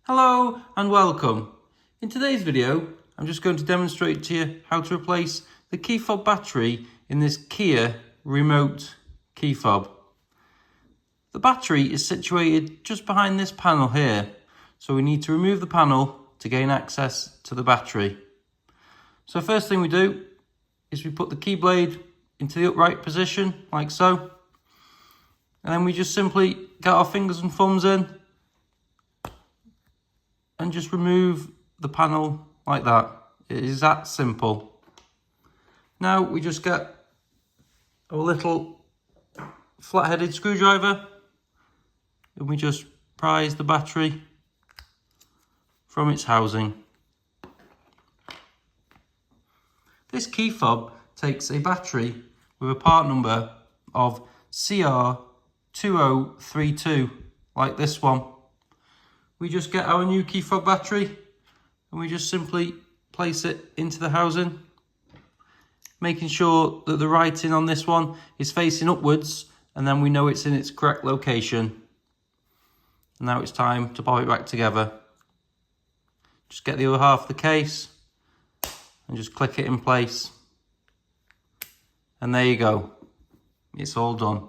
Hello and welcome. In today's video, I'm just going to demonstrate to you how to replace the key fob battery in this Kia remote key fob. The battery is situated just behind this panel here, so we need to remove the panel to gain access to the battery. So first thing we do is we put the key blade into the upright position like so, and then we just simply get our fingers and thumbs in and just remove the panel like that. It is that simple. Now we just get a little flat-headed screwdriver and we just prise the battery from its housing. This key fob takes a battery with a part number of CR2032, like this one. We just get our new key fob battery and we just simply place it into the housing, making sure that the writing on this one is facing upwards, and then we know it's in its correct location. And now it's time to pop it back together. Just get the other half of the case and just click it in place. And there you go. It's all done.